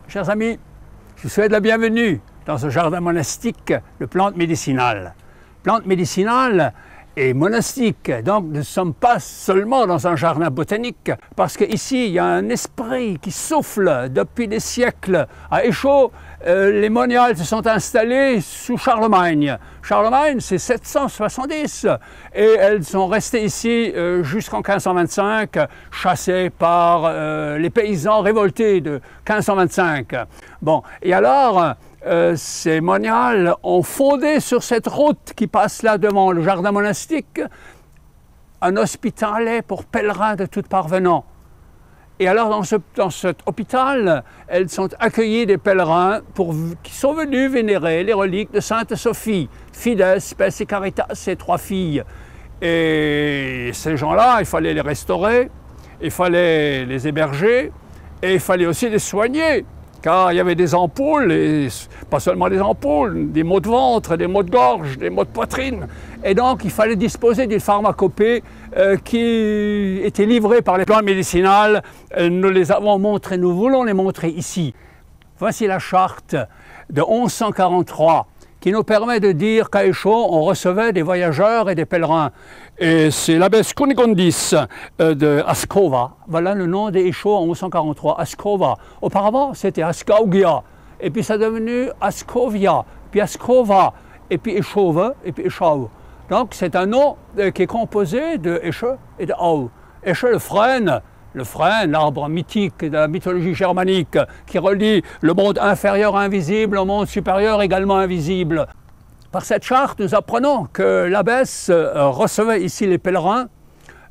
Chers amis, je vous souhaite la bienvenue dans ce jardin monastique de plantes médicinales. Plantes médicinales et monastiques, donc nous ne sommes pas seulement dans un jardin botanique, parce qu'ici il y a un esprit qui souffle depuis des siècles. À Échaud, les moniales se sont installées sous Charlemagne. Charlemagne, c'est 770 et elles sont restées ici jusqu'en 1525, chassées par les paysans révoltés de 1525. Bon, et alors, ces moniales ont fondé sur cette route qui passe là devant le jardin monastique un hospitalet pour pèlerins de tout parvenant. Et alors dans cet hôpital, elles sont accueillies des pèlerins qui sont venus vénérer les reliques de Sainte Sophie, Fides, Spes et Caritas, ces trois filles. Et ces gens-là, il fallait les restaurer, il fallait les héberger et il fallait aussi les soigner. Car il y avait des ampoules, et pas seulement des ampoules, des maux de ventre, des maux de gorge, des maux de poitrine. Et donc il fallait disposer d'une pharmacopée qui était livrée par les plantes médicinales. Nous les avons montrées, nous voulons les montrer ici. Voici la charte de 1143 qui nous permet de dire qu'à Échaud, on recevait des voyageurs et des pèlerins. Et c'est l'abbesse Kunigundis de Ascova. Voilà le nom des Échauds en 1143, Ascova. Auparavant, c'était Ascaugia, et puis ça est devenu Ascovia, puis Ascova, et puis Échauve, et puis Échau. Donc c'est un nom qui est composé de Éche et de Au. Éche, le frêne, l'arbre mythique de la mythologie germanique qui relie le monde inférieur invisible au monde supérieur également invisible. Par cette charte, nous apprenons que l'abbesse recevait ici les pèlerins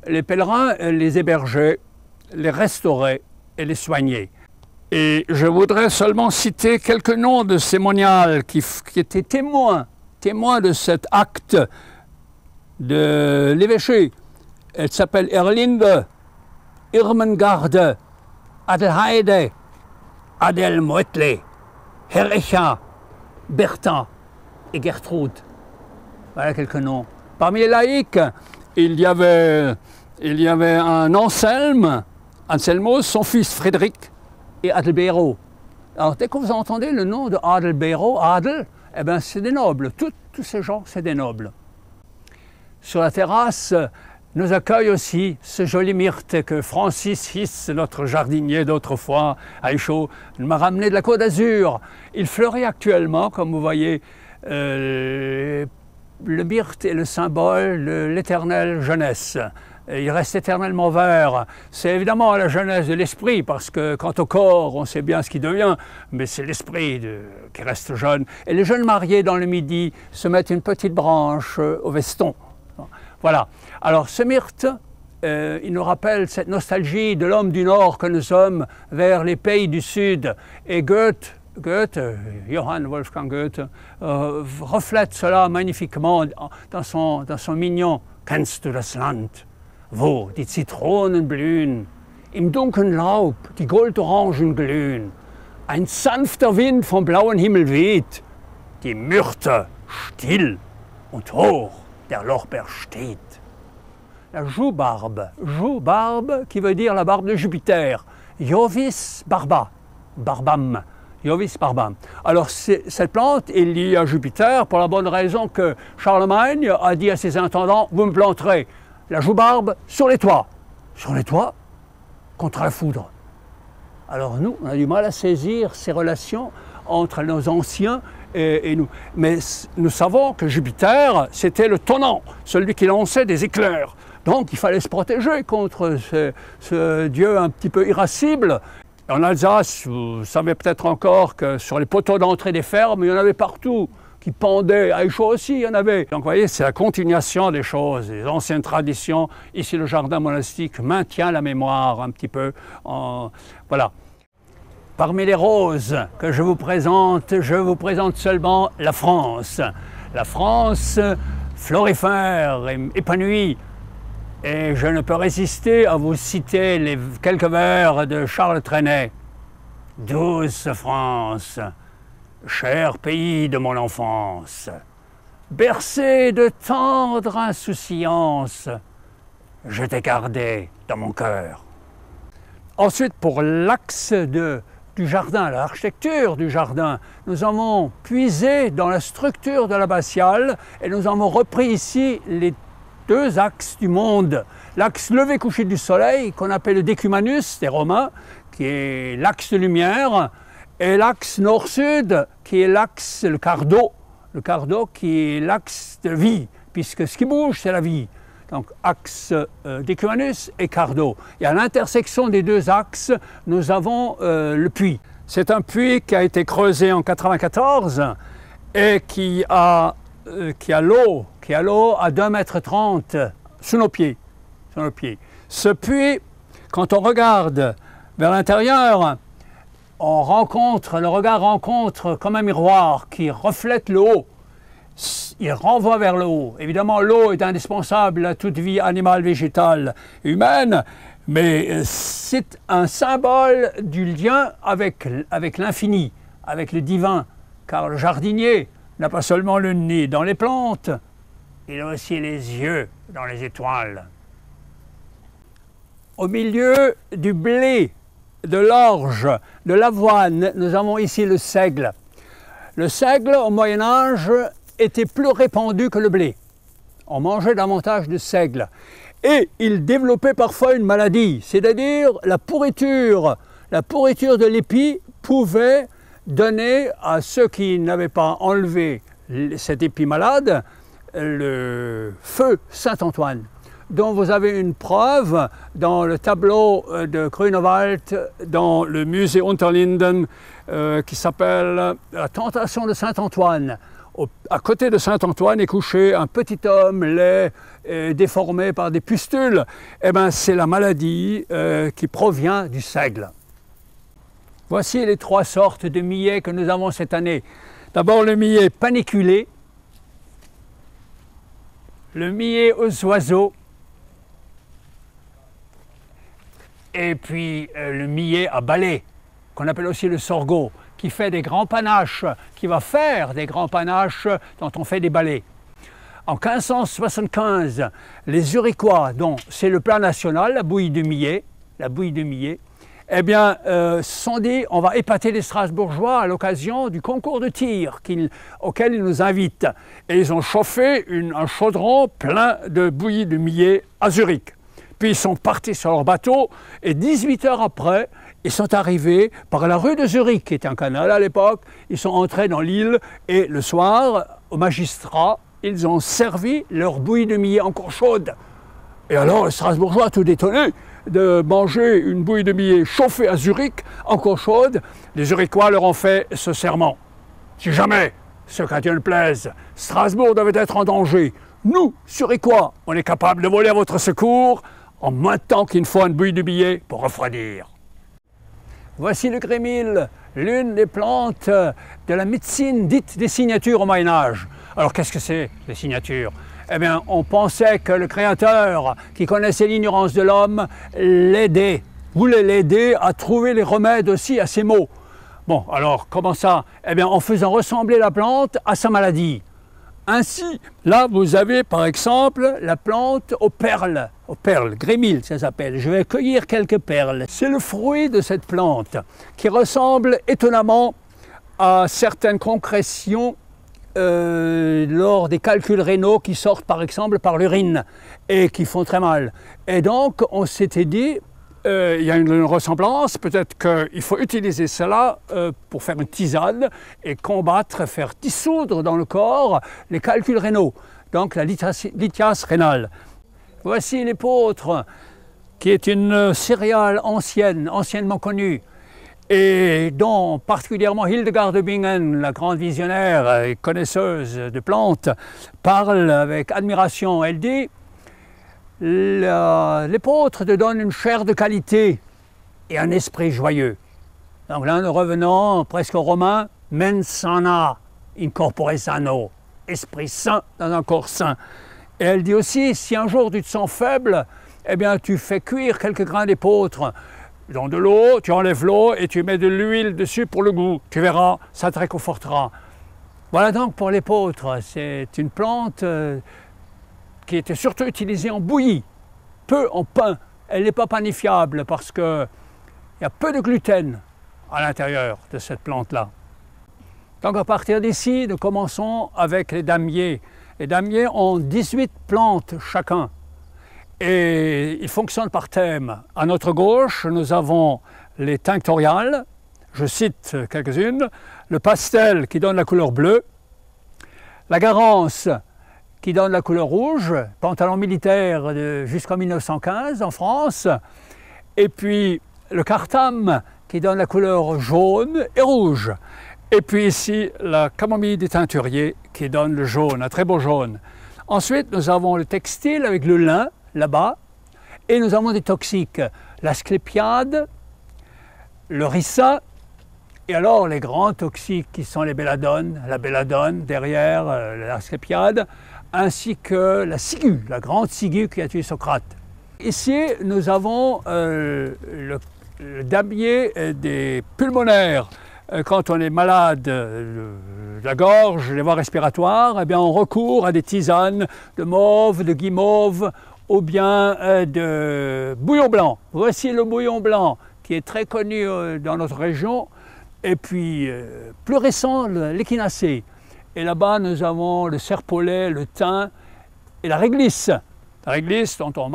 les hébergeaient, les restauraient et les soignaient. Et je voudrais seulement citer quelques noms de ces moniales qui étaient témoins de cet acte de l'évêché. Elle s'appelle Erlinde, Irmengarde, Adelheide, Adelmoetle, Herrecha, Bertha et Gertrude. Voilà quelques noms. Parmi les laïcs, il y avait un Anselmo, son fils Frédéric et Adelbero. Alors dès que vous entendez le nom de Adelbero, Adel, eh bien c'est des nobles. Tous ces gens, c'est des nobles. Sur la terrasse, nous accueille aussi ce joli myrte que Francis Fils, notre jardinier d'autrefois à Échaud, m'a ramené de la Côte d'Azur. Il fleurit actuellement, comme vous voyez. Le myrte est le symbole de l'éternelle jeunesse. Il reste éternellement vert. C'est évidemment la jeunesse de l'esprit, parce que quant au corps, on sait bien ce qu'il devient, mais c'est l'esprit qui reste jeune. Et les jeunes mariés dans le midi se mettent une petite branche au veston. Voilà. Alors ce myrte, il nous rappelle cette nostalgie de l'homme du Nord que nous sommes vers les pays du Sud. Et Goethe, Johann Wolfgang Goethe, reflète cela magnifiquement dans son mignon « Kennst du das Land, wo die Zitronen blühen, im dunklen Laub die Goldorangen glühen, ein sanfter Wind vom blauen Himmel weht, die Myrte still und hoch der Lorbeer steht. » La joubarbe qui veut dire la barbe de Jupiter, Jovis barba, barbam, Jovis barbam. Alors cette plante est liée à Jupiter pour la bonne raison que Charlemagne a dit à ses intendants, vous me planterez la joubarbe sur les toits. Sur les toits, contre la foudre. Alors nous, on a du mal à saisir ces relations entre nos anciens et nous. Mais nous savons que Jupiter, c'était le tonnant, celui qui lançait des éclairs. Donc il fallait se protéger contre ce dieu un petit peu irascible. En Alsace, vous savez peut-être encore que sur les poteaux d'entrée des fermes, il y en avait partout qui pendaient. À Échaud aussi, il y en avait. Donc vous voyez, c'est la continuation des choses, des anciennes traditions. Ici, le jardin monastique maintient la mémoire un petit peu. Voilà. Parmi les roses que je vous présente seulement la France. La France florifère et épanouie. Et je ne peux résister à vous citer les quelques vers de Charles Trenet. Douce France, cher pays de mon enfance, bercé de tendre insouciance, je t'ai gardé dans mon cœur. Ensuite, pour l'axe de du jardin, l'architecture du jardin. Nous avons puisé dans la structure de l'abbatiale et nous avons repris ici les deux axes du monde. L'axe lever-coucher du soleil, qu'on appelle le decumanus des Romains, qui est l'axe de lumière, et l'axe nord-sud, qui est l'axe, le cardo qui est l'axe de vie, puisque ce qui bouge, c'est la vie. Donc axe decumanus et cardo. Et à l'intersection des deux axes, nous avons le puits. C'est un puits qui a été creusé en 1994 et qui a l'eau à 2,30 m sous nos pieds. Ce puits, quand on regarde vers l'intérieur, le regard rencontre comme un miroir qui reflète le haut. Il renvoie vers le haut. Évidemment, l'eau est indispensable à toute vie animale, végétale, humaine, mais c'est un symbole du lien avec l'infini, avec le divin, car le jardinier n'a pas seulement le nez dans les plantes, il a aussi les yeux dans les étoiles. Au milieu du blé, de l'orge, de l'avoine, nous avons ici le seigle. Le seigle, au Moyen-Âge, était plus répandu que le blé. On mangeait davantage de seigle. Et il développait parfois une maladie, c'est-à-dire la pourriture. La pourriture de l'épi pouvait donner à ceux qui n'avaient pas enlevé cet épi malade le feu Saint-Antoine, dont vous avez une preuve dans le tableau de Grunewald, dans le musée Unterlinden, qui s'appelle « La tentation de Saint-Antoine ». À côté de Saint-Antoine est couché un petit homme laid, déformé par des pustules. Eh bien, c'est la maladie qui provient du seigle. Voici les trois sortes de millet que nous avons cette année. D'abord le millet paniculé, le millet aux oiseaux, et puis le millet à balai, qu'on appelle aussi le sorgho, qui fait des grands panaches, qui va faire des grands panaches dont on fait des balais. En 1575, les Zurichois, dont c'est le plat national, la bouillie de millet, eh bien, se sont dit, on va épater les Strasbourgeois à l'occasion du concours de tir auquel ils nous invitent. Et ils ont chauffé un chaudron plein de bouillie de millet à Zurich. Puis ils sont partis sur leur bateau et 18 heures après, ils sont arrivés par la rue de Zurich, qui était un canal à l'époque. Ils sont entrés dans l'île et le soir, au magistrat, ils ont servi leur bouillie de millet encore chaude. Et alors, les Strasbourgeois, tout étonnés de manger une bouillie de millet chauffée à Zurich, encore chaude, les Zurichois leur ont fait ce serment. Si jamais, ce qu'à Dieu ne plaise, Strasbourg devait être en danger, nous, Zurichois, on est capable de voler à votre secours en moins de temps qu'il ne faut une bouillie de millet pour refroidir. Voici le grémil, l'une des plantes de la médecine dite des signatures au Moyen-Âge. Alors qu'est-ce que c'est, les signatures? Eh bien, on pensait que le Créateur, qui connaissait l'ignorance de l'homme, voulait l'aider à trouver les remèdes aussi à ses maux. Bon, alors, comment ça? Eh bien, en faisant ressembler la plante à sa maladie. Ainsi, là, vous avez par exemple la plante aux perles, grémil, ça s'appelle. Je vais cueillir quelques perles. C'est le fruit de cette plante qui ressemble étonnamment à certaines concrétions lors des calculs rénaux qui sortent par exemple par l'urine et qui font très mal. Et donc, on s'était dit, il y a une ressemblance, peut-être qu'il faut utiliser cela pour faire une tisane et combattre, faire dissoudre dans le corps les calculs rénaux, donc la lithiase rénale. Voici l'épeautre, qui est une céréale anciennement connue, et dont particulièrement Hildegard de Bingen, la grande visionnaire et connaisseuse de plantes, parle avec admiration. Elle dit: l'épeautre te donne une chair de qualité et un esprit joyeux. Donc là, nous revenons presque au romain, mens sana in corpore sano, esprit sain dans un corps sain. Et elle dit aussi, si un jour tu te sens faible, eh bien tu fais cuire quelques grains d'épeautre dans de l'eau, tu enlèves l'eau et tu mets de l'huile dessus pour le goût. Tu verras, ça te réconfortera. Voilà donc pour l'épeautre. C'est une plante qui était surtout utilisée en bouillie, peu en pain. Elle n'est pas panifiable parce qu'il y a peu de gluten à l'intérieur de cette plante-là. Donc à partir d'ici, nous commençons avec les damiers. Les damiers ont 18 plantes chacun et ils fonctionnent par thème. À notre gauche, nous avons les tinctoriales, je cite quelques-unes, le pastel qui donne la couleur bleue, la garance qui donne la couleur rouge, pantalon militaire jusqu'en 1915 en France, et puis le cartam qui donne la couleur jaune et rouge. Et puis ici, la camomille des teinturiers qui donne le jaune, un très beau jaune. Ensuite, nous avons le textile avec le lin, là-bas, et nous avons des toxiques, l'asclépiade, le ricin, et alors les grands toxiques qui sont les belladone, la belladone derrière l'asclépiade, ainsi que la ciguë, la grande ciguë qui a tué Socrate. Ici, nous avons le damier des pulmonaires. Quand on est malade de la gorge, les voies respiratoires, eh bien on recourt à des tisanes de mauve, de guimauve ou bien de bouillon blanc. Voici le bouillon blanc qui est très connu dans notre région et puis plus récent l'échinacée. Et là-bas nous avons le serpolet, le thym et la réglisse. La réglisse dont on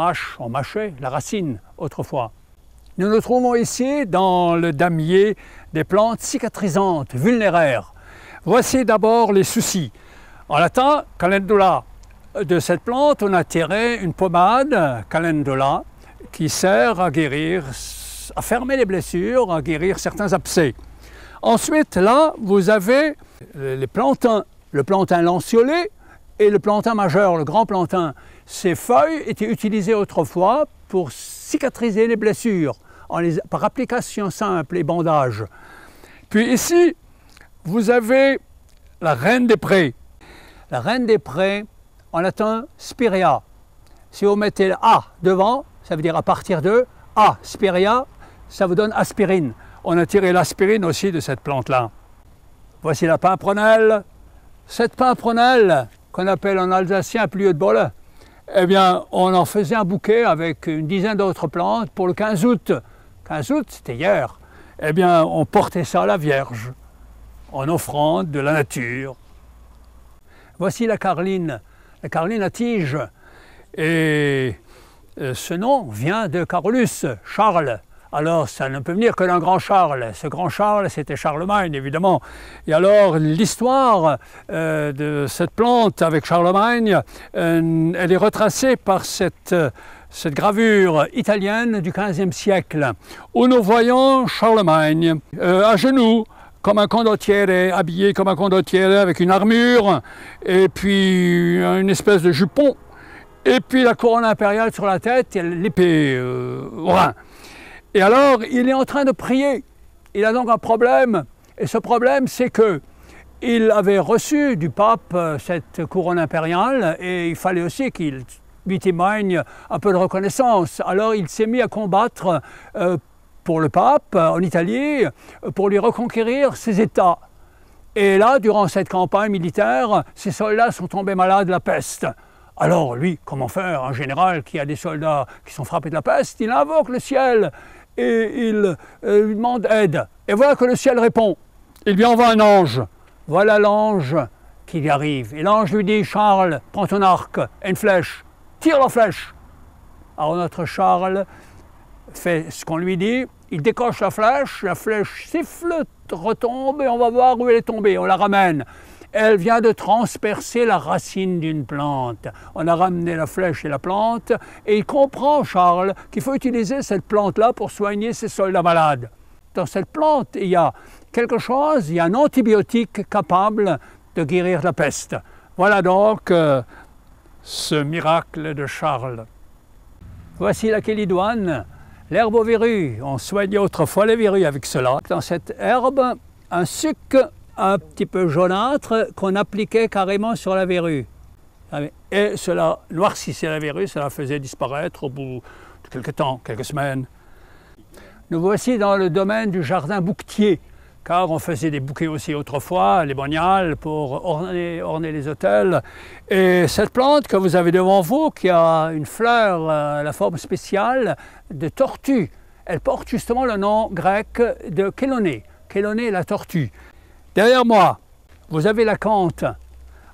mâchait la racine autrefois. Nous nous trouvons ici dans le damier des plantes cicatrisantes, vulnéraires. Voici d'abord les soucis. En latin, calendula. De cette plante, on a tiré une pommade, calendula, qui sert à guérir, à fermer les blessures, à guérir certains abcès. Ensuite, là, vous avez les plantains, le plantain lanceolé et le plantain majeur, le grand plantain. Ces feuilles étaient utilisées autrefois pour cicatriser les blessures par application simple et bandage. Puis ici, vous avez la reine des prés. La reine des prés, en latin, spirea. Si vous mettez le A devant, ça veut dire à partir de A, spirea, ça vous donne aspirine. On a tiré l'aspirine aussi de cette plante-là. Voici la pimprenelle. Cette pimprenelle, qu'on appelle en alsacien plieu de bolle, eh bien, on en faisait un bouquet avec une dizaine d'autres plantes pour le 15 août. 15 août, c'était hier. Eh bien, on portait ça à la Vierge, en offrande de la nature. Voici la carline à tige. Et ce nom vient de Carolus, Charles. Alors, ça ne peut venir que d'un grand Charles. Ce grand Charles, c'était Charlemagne, évidemment. Et alors, l'histoire de cette plante avec Charlemagne, elle est retracée par cette gravure italienne du XVe siècle, où nous voyons Charlemagne à genoux, comme un condottiere, habillé comme un condottiere avec une armure, et puis une espèce de jupon, et puis la couronne impériale sur la tête et l'épée au rein. Et alors, il est en train de prier. Il a donc un problème, et ce problème, c'est que il avait reçu du pape cette couronne impériale, et il fallait aussi qu'il lui témoigne un peu de reconnaissance. Alors, il s'est mis à combattre pour le pape en Italie, pour lui reconquérir ses États. Et là, durant cette campagne militaire, ses soldats sont tombés malades de la peste. Alors, lui, comment faire? Un général qui a des soldats qui sont frappés de la peste, il invoque le ciel. Et il lui demande aide. Et voilà que le ciel répond. Il lui envoie un ange. Voilà l'ange qui y arrive. Et l'ange lui dit, Charles, prends ton arc et une flèche. Tire la flèche. Alors notre Charles fait ce qu'on lui dit. Il décoche la flèche siffle, retombe et on va voir où elle est tombée. On la ramène. Elle vient de transpercer la racine d'une plante. On a ramené la flèche et la plante, et il comprend, Charles, qu'il faut utiliser cette plante-là pour soigner ses soldats malades. Dans cette plante, il y a quelque chose, il y a un antibiotique capable de guérir la peste. Voilà donc ce miracle de Charles. Voici la chélidoine, l'herbe aux verrues. On soignait autrefois les verrues avec cela. Dans cette herbe, un suc un petit peu jaunâtre qu'on appliquait carrément sur la verrue. Et cela noircissait la verrue, cela faisait disparaître au bout de quelques temps, quelques semaines. Nous voici dans le domaine du jardin bouquetier, car on faisait des bouquets aussi autrefois, les moniales, pour orner les hôtels. Et cette plante que vous avez devant vous, qui a une fleur à la forme spéciale de tortue, elle porte justement le nom grec de chéloné. Chéloné, la tortue. Derrière moi, vous avez l'acanthe.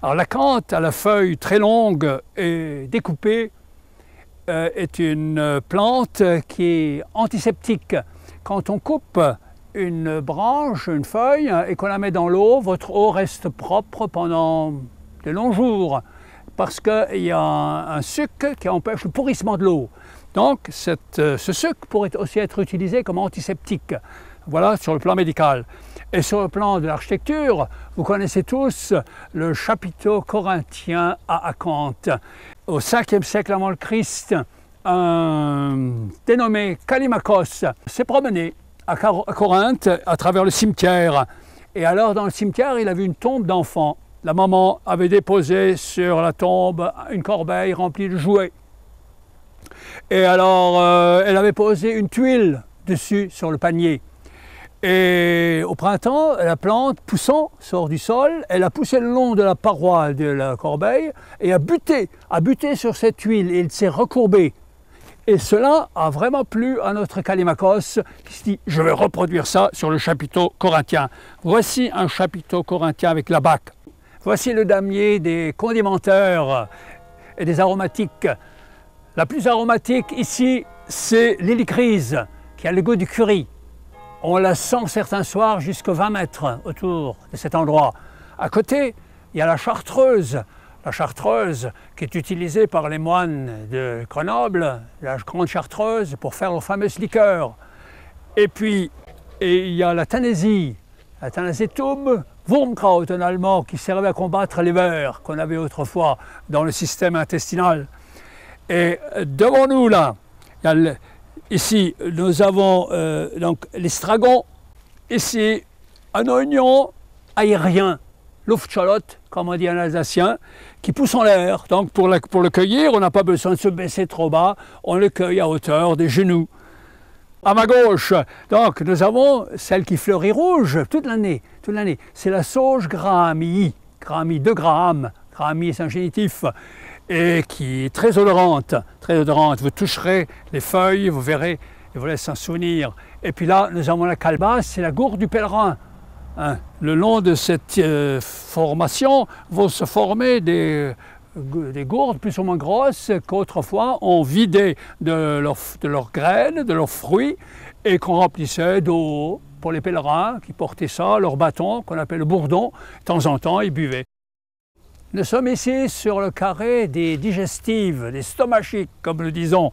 Alors l'acanthe à la feuille très longue et découpée est une plante qui est antiseptique. Quand on coupe une branche, une feuille, et qu'on la met dans l'eau, votre eau reste propre pendant de longs jours, parce qu'il y a un suc qui empêche le pourrissement de l'eau. Donc ce suc pourrait aussi être utilisé comme antiseptique, voilà, sur le plan médical. Et sur le plan de l'architecture, vous connaissez tous le chapiteau corinthien à Acanthe. Au 5e siècle avant le Christ, un dénommé Callimachos s'est promené à Corinthe à travers le cimetière. Et alors dans le cimetière, il a vu une tombe d'enfant. La maman avait déposé sur la tombe une corbeille remplie de jouets. Et alors elle avait posé une tuile dessus sur le panier. Et au printemps, la plante, poussant, sort du sol, elle a poussé le long de la paroi de la corbeille et a buté sur cette huile et il s'est recourbé. Et cela a vraiment plu à notre Callimachos qui se dit « je vais reproduire ça sur le chapiteau corinthien ». Voici un chapiteau corinthien avec la bac. Voici le damier des condimenteurs et des aromatiques. La plus aromatique ici, c'est l'hélicryse qui a le goût du curry. On la sent certains soirs jusqu'à 20 mètres autour de cet endroit. À côté, il y a la chartreuse. La chartreuse qui est utilisée par les moines de Grenoble, la grande chartreuse, pour faire leurs fameuses liqueurs. Et puis, il y a la Thanaisie, la Thanaisetum Wurmkraut en allemand, qui servait à combattre les vers qu'on avait autrefois dans le système intestinal. Et devant nous, là, ici, nous avons donc l'estragon, ici un oignon aérien, Luftschallot, comme on dit en alsacien, qui pousse en l'air. Donc pour le cueillir, on n'a pas besoin de se baisser trop bas, on le cueille à hauteur des genoux. À ma gauche, donc, nous avons celle qui fleurit rouge toute l'année. C'est la sauge Grahamii, Grahamii 2 grammes, Grahamii est un génitif, et qui est très odorante, très odorante. Vous toucherez les feuilles, vous verrez, et vous laisse un souvenir. Et puis là, nous avons la calebasse, c'est la gourde du pèlerin. Hein. Le long de cette formation vont se former des gourdes plus ou moins grosses qu'autrefois on vidait de leurs graines, de leurs fruits, et qu'on remplissait d'eau pour les pèlerins qui portaient ça, leur bâton qu'on appelle le bourdon. De temps en temps, ils buvaient. Nous sommes ici sur le carré des digestives, des stomachiques, comme nous disons.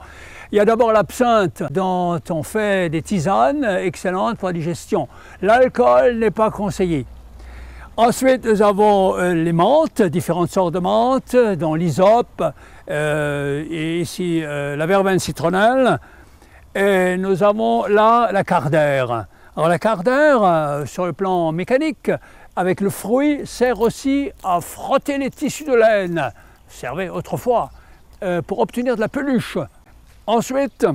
Il y a d'abord l'absinthe, dont on fait des tisanes excellentes pour la digestion. L'alcool n'est pas conseillé. Ensuite, nous avons les menthes, différentes sortes de menthes, dont l'hysope, et ici la verveine citronnelle. Et nous avons là la cardère. Alors la cardère, sur le plan mécanique, avec le fruit, sert aussi à frotter les tissus de laine, servait autrefois, pour obtenir de la peluche. Ensuite,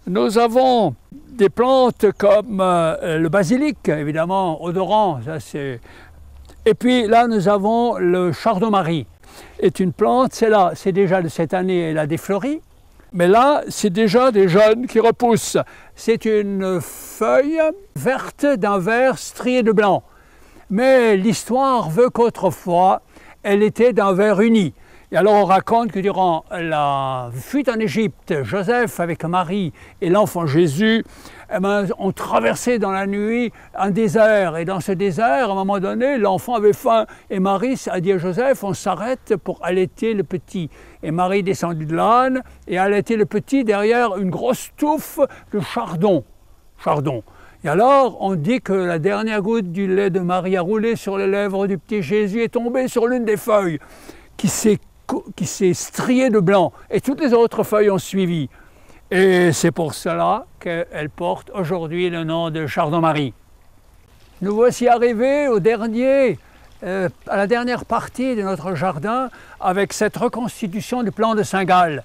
nous avons des plantes comme le basilic, évidemment, odorant. Ça, et puis là, nous avons le chardon-marie. C'est une plante, c'est déjà de cette année, elle a défleuri. Mais là, c'est déjà des jeunes qui repoussent. C'est une feuille verte d'un vert strié de blanc. Mais l'histoire veut qu'autrefois, elle était d'un vert uni. Et alors on raconte que durant la fuite en Égypte, Joseph avec Marie et l'enfant Jésus ont traversé dans la nuit un désert. Et dans ce désert, à un moment donné, l'enfant avait faim. Et Marie a dit à Joseph, on s'arrête pour allaiter le petit. Et Marie descendit de l'âne et allaitait le petit derrière une grosse touffe de chardon. Et alors, on dit que la dernière goutte du lait de Marie a roulé sur les lèvres du petit Jésus et tombé sur l'une des feuilles qui s'est striée de blanc. Et toutes les autres feuilles ont suivi. Et c'est pour cela qu'elle porte aujourd'hui le nom de chardon-marie. Nous voici arrivés à la dernière partie de notre jardin avec cette reconstitution du plan de Saint-Gall.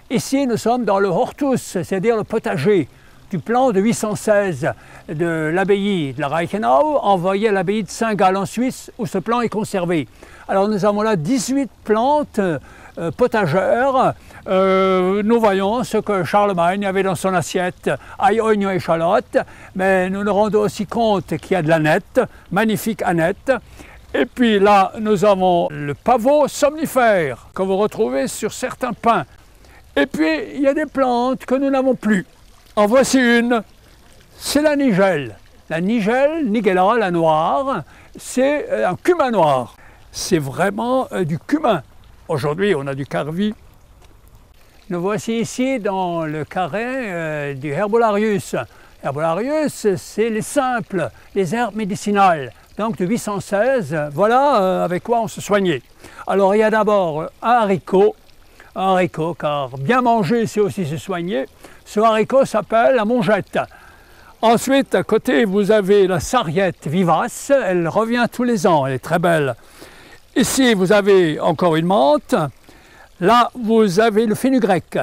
Ici, nous sommes dans le hortus, c'est-à-dire le potager. du plan de 816 de l'abbaye de la Reichenau, envoyé à l'abbaye de Saint-Gall en Suisse, où ce plan est conservé. Alors nous avons là 18 plantes potagères. Nous voyons ce que Charlemagne avait dans son assiette, ail, oignon, échalote, mais nous nous rendons aussi compte qu'il y a de l'aneth, magnifique aneth. Et puis là, nous avons le pavot somnifère que vous retrouvez sur certains pins. Et puis, il y a des plantes que nous n'avons plus. En voici une, c'est la nigelle. La nigelle, Nigella, la noire, c'est un cumin noir. C'est vraiment du cumin. Aujourd'hui, on a du carvi. Nous voici ici dans le carré du Herbolarius. Herbolarius, c'est les simples, les herbes médicinales. Donc de 816, voilà avec quoi on se soignait. Alors il y a d'abord un haricot, car bien manger c'est aussi se soigner. Ce haricot s'appelle la mongette. Ensuite, à côté, vous avez la sarriette vivace, elle revient tous les ans, elle est très belle. Ici, vous avez encore une menthe. Là, vous avez le fenugrec.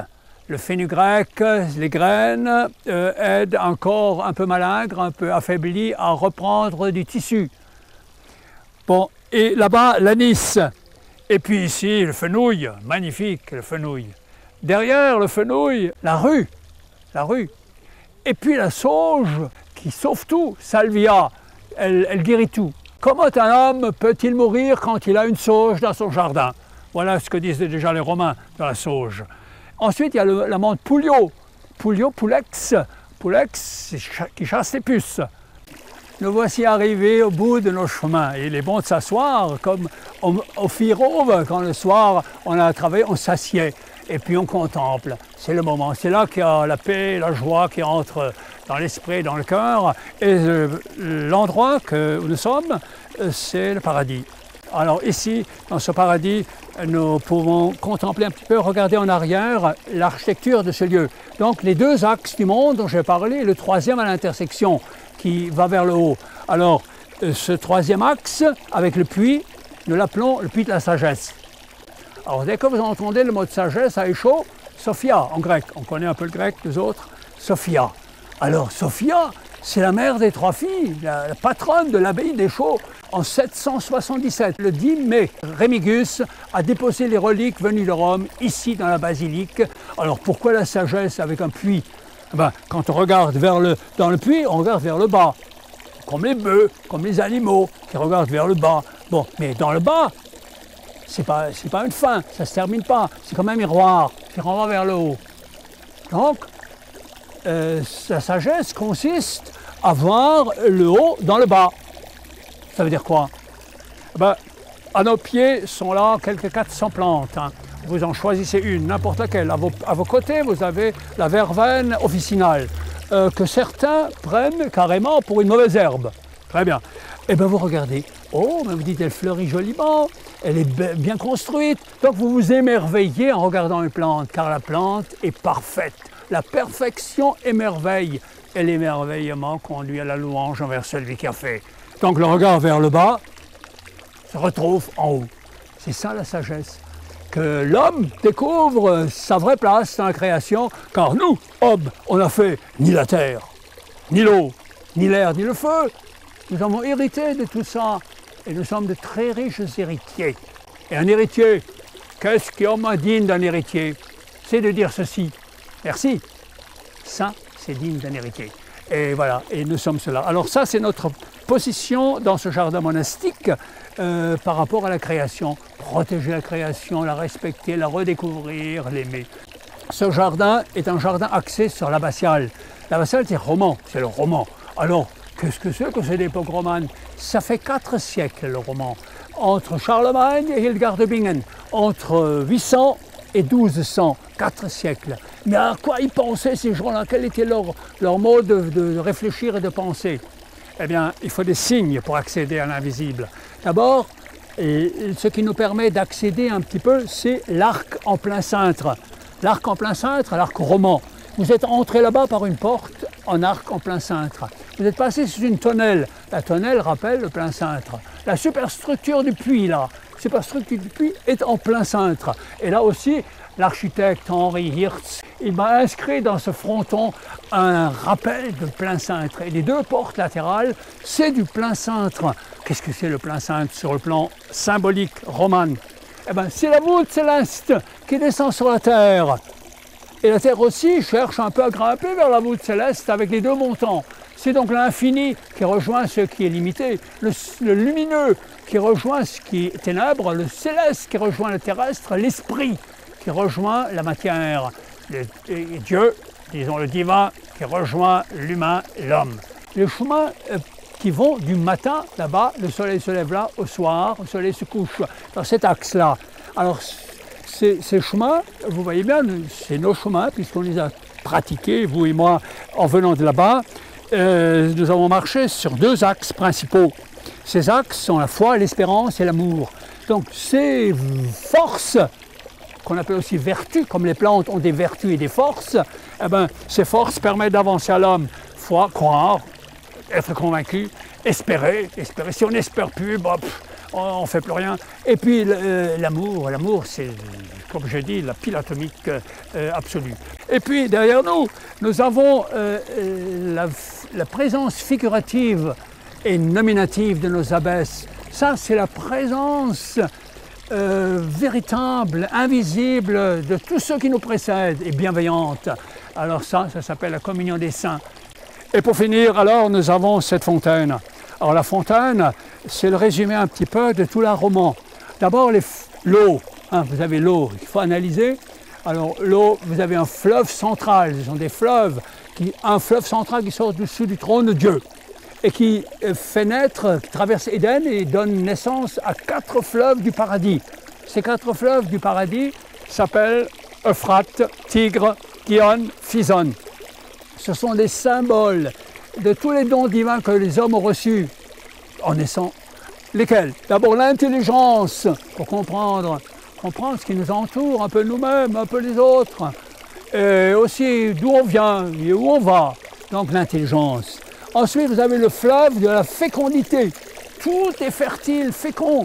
Le fenugrec, les graines, aident un corps un peu malingre, un peu affaibli à reprendre du tissu. Bon, et là-bas, l'anis. Et puis ici, le fenouil, magnifique le fenouil. Derrière le fenouil, la rue. Et puis la sauge qui sauve tout, salvia, elle guérit tout. Comment un homme peut-il mourir quand il a une sauge dans son jardin? Voilà ce que disaient déjà les Romains dans la sauge. Ensuite, il y a la menthe Pullio, Pulex, qui chasse les puces. Nous voici arrivés au bout de nos chemins. Il est bon de s'asseoir, comme au Firove, quand le soir on a travaillé, on s'assied et puis on contemple. C'est le moment, c'est là qu'il y a la paix, la joie qui entre dans l'esprit, dans le cœur. Et l'endroit où nous sommes, c'est le paradis. Alors ici, dans ce paradis, nous pouvons contempler un petit peu, regarder en arrière l'architecture de ce lieu. Donc les deux axes du monde dont j'ai parlé, le troisième à l'intersection qui va vers le haut. Alors ce troisième axe, avec le puits, nous l'appelons le puits de la sagesse. Alors dès que vous entendez le mot de sagesse à Échaud, Sophia en grec, on connaît un peu le grec, les autres, Sophia. Alors Sophia, c'est la mère des trois filles, la patronne de l'abbaye d'Échaud. En 777, le 10 mai, Rémigus a déposé les reliques venues de Rome, ici dans la basilique. Alors pourquoi la sagesse avec un puits? Quand on regarde dans le puits, on regarde vers le bas. Comme les bœufs, comme les animaux qui regardent vers le bas. Bon, mais dans le bas, c'est pas une fin, ça ne se termine pas. C'est comme un miroir qui renvoie vers le haut. Donc, la sagesse consiste à voir le haut dans le bas. Ça veut dire quoi? À nos pieds sont là quelques 400 plantes. Vous en choisissez une, n'importe laquelle. À vos côtés, vous avez la verveine officinale, que certains prennent carrément pour une mauvaise herbe. Très bien. Et bien vous regardez, oh, mais vous dites, elle fleurit joliment, elle est bien construite. Donc vous vous émerveillez en regardant une plante, car la plante est parfaite. La perfection émerveille, et l'émerveillement conduit à la louange envers celui qui a fait. Donc le regard vers le bas se retrouve en haut. C'est ça la sagesse. Que l'homme découvre sa vraie place dans la création, car nous, hommes, on n'a fait ni la terre, ni l'eau, ni l'air, ni le feu. Nous avons hérité de tout ça et nous sommes de très riches héritiers. Et un héritier, qu'est-ce qui est moins digne d'un héritier? C'est de dire ceci. Merci. Ça, c'est digne d'un héritier. Et voilà, et nous sommes cela. Alors ça, c'est notre position dans ce jardin monastique par rapport à la création. Protéger la création, la respecter, la redécouvrir, l'aimer. Ce jardin est un jardin axé sur l'abbatiale. L'abbatiale, c'est roman, c'est le roman. Alors, qu'est-ce que c'est l'époque romane? Ça fait 4 siècles, le roman. Entre Charlemagne et Hildegard de Bingen. Entre 800 et 1200, 4 siècles. Mais à quoi ils pensaient ces gens-là? Quel était leur mode de réfléchir et de penser? Eh bien, il faut des signes pour accéder à l'invisible. D'abord, ce qui nous permet d'accéder un petit peu, c'est l'arc en plein cintre. L'arc en plein cintre, l'arc roman. Vous êtes entré là-bas par une porte en arc en plein cintre. Vous êtes passé sous une tonnelle. La tonnelle rappelle le plein cintre. La superstructure du puits, là, la superstructure du puits est en plein cintre. Et là aussi, l'architecte Henri Hirtz, il m'a inscrit dans ce fronton un rappel de plein cintre. Et les deux portes latérales, c'est du plein cintre. Qu'est-ce que c'est le plein cintre sur le plan symbolique roman? Eh bien, c'est la voûte céleste qui descend sur la terre. Et la terre aussi cherche un peu à grimper vers la voûte céleste avec les deux montants. C'est donc l'infini qui rejoint ce qui est limité, le lumineux qui rejoint ce qui est ténèbres, le céleste qui rejoint le terrestre, l'esprit qui rejoint la matière, et Dieu, disons le divin, qui rejoint l'humain, l'homme. Les chemins qui vont du matin, là-bas, le soleil se lève là, au soir, le soleil se couche, dans cet axe-là. Alors, ces chemins, vous voyez bien, c'est nos chemins, puisqu'on les a pratiqués, vous et moi, en venant de là-bas. Nous avons marché sur deux axes principaux. Ces axes sont la foi, l'espérance et l'amour. Donc, ces forces, qu'on appelle aussi vertus, comme les plantes ont des vertus et des forces, eh bien, ces forces permettent d'avancer à l'homme. Foi, croire, être convaincu, espérer. Si on n'espère plus, bah, on ne fait plus rien. Et puis l'amour, c'est, comme je dis, la pile atomique absolue. Et puis derrière nous, nous avons la présence figurative et nominative de nos abbesses. Ça, c'est la présence véritable, invisible de tous ceux qui nous précèdent et bienveillante. Alors ça s'appelle la communion des saints. Et pour finir, alors, nous avons cette fontaine. Alors la fontaine, c'est le résumé un petit peu de tout l'art roman. D'abord l'eau, hein, vous avez l'eau qu'il faut analyser. Alors l'eau, vous avez un fleuve central, ce sont des fleuves, un fleuve central qui sort dessous du trône de Dieu et qui fait naître, qui traverse Éden et donne naissance à 4 fleuves du paradis. Ces 4 fleuves du paradis s'appellent Euphrate, Tigre, Gihon, Fison. Ce sont des symboles de tous les dons divins que les hommes ont reçus en naissant. Lesquels? D'abord l'intelligence, pour comprendre ce qui nous entoure, un peu nous-mêmes, un peu les autres. Et aussi d'où on vient et où on va, donc l'intelligence. Ensuite, vous avez le fleuve de la fécondité. Tout est fertile, fécond,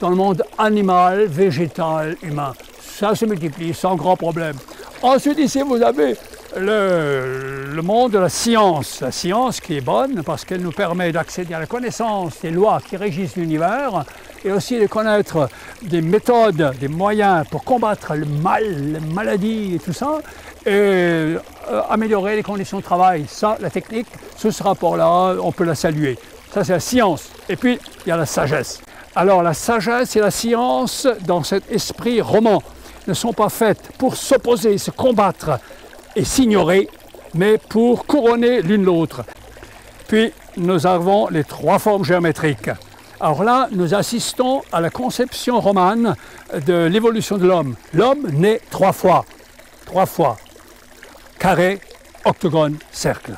dans le monde animal, végétal, humain. Ça se multiplie sans grand problème. Ensuite, ici, vous avez le monde de la science qui est bonne parce qu'elle nous permet d'accéder à la connaissance des lois qui régissent l'univers et aussi de connaître des méthodes, des moyens pour combattre le mal, les maladies et tout ça, et améliorer les conditions de travail. Ça, la technique, sous ce rapport-là, on peut la saluer. Ça, c'est la science. Et puis, il y a la sagesse. Alors, la sagesse et la science, dans cet esprit roman, ne sont pas faites pour s'opposer, se combattre et s'ignorer, mais pour couronner l'une l'autre. Puis, nous avons les 3 formes géométriques. Alors là, nous assistons à la conception romane de l'évolution de l'homme. L'homme naît 3 fois. 3 fois. Carré, octogone, cercle.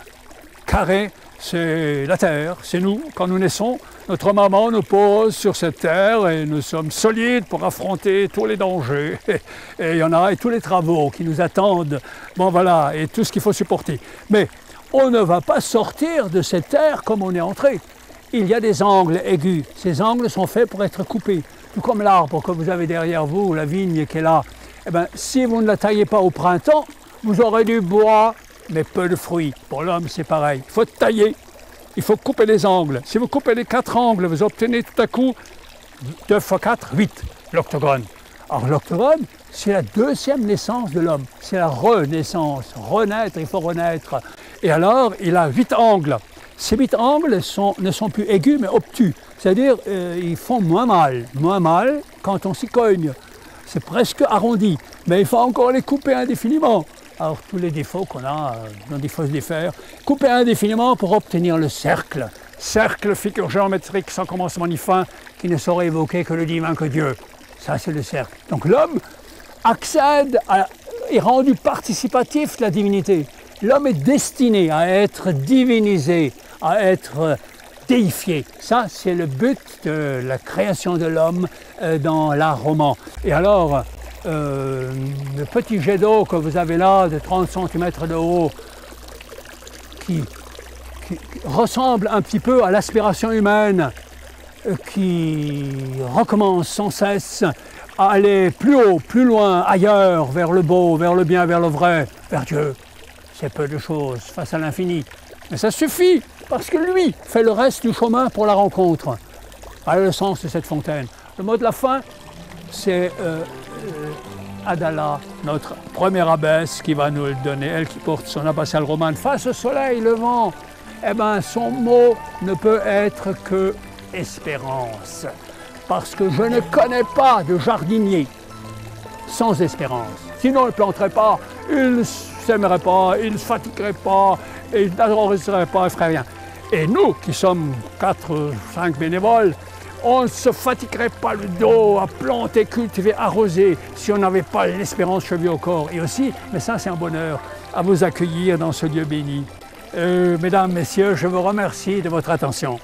Carré, c'est la terre, c'est nous. Quand nous naissons, notre maman nous pose sur cette terre et nous sommes solides pour affronter tous les dangers. Et il y en a et tous les travaux qui nous attendent. Bon voilà, et tout ce qu'il faut supporter. Mais on ne va pas sortir de cette terre comme on est entré. Il y a des angles aigus. Ces angles sont faits pour être coupés. Tout comme l'arbre que vous avez derrière vous, la vigne qui est là. Eh bien, si vous ne la taillez pas au printemps, vous aurez du bois, mais peu de fruits. Pour l'homme, c'est pareil. Il faut tailler. Il faut couper les angles. Si vous coupez les 4 angles, vous obtenez tout à coup 2 x 4, 8, l'octogone. Alors l'octogone, c'est la 2e naissance de l'homme. C'est la renaissance. Renaître, il faut renaître. Et alors, il a 8 angles. Ces 8 angles ne sont plus aigus, mais obtus. C'est-à-dire, ils font moins mal quand on s'y cogne. C'est presque arrondi, mais il faut encore les couper indéfiniment. Alors, tous les défauts qu'on a, dans il faut se défaire. Couper indéfiniment pour obtenir le cercle. Cercle, figure géométrique sans commencement ni fin, qui ne saurait évoquer que le divin, que Dieu. Ça, c'est le cercle. Donc l'homme accède, est rendu participatif de la divinité. L'homme est destiné à être divinisé, à être déifié. Ça, c'est le but de la création de l'homme dans l'art roman. Et alors, le petit jet d'eau que vous avez là, de 30 cm de haut, qui ressemble un petit peu à l'aspiration humaine, qui recommence sans cesse à aller plus haut, plus loin, ailleurs, vers le beau, vers le bien, vers le vrai. vers Dieu. C'est peu de choses face à l'infini. Mais ça suffit, parce que lui fait le reste du chemin pour la rencontre. Voilà le sens de cette fontaine. Le mot de la fin, c'est Adala, notre première abbesse, qui va nous le donner. Elle qui porte son abbatiale romane face au soleil levant. Eh bien, son mot ne peut être que espérance. Parce que je ne connais pas de jardinier sans espérance. Sinon, il ne planterait pas, il ne s'aimerait pas, il ne se fatiguerait pas, il n'enregistrerait pas, il ne ferait rien. Et nous, qui sommes 4 ou 5 bénévoles, on ne se fatiguerait pas le dos à planter, cultiver, arroser, si on n'avait pas l'espérance chevillée au corps. Et aussi, mais ça c'est un bonheur, à vous accueillir dans ce lieu béni. Mesdames, Messieurs, je vous remercie de votre attention.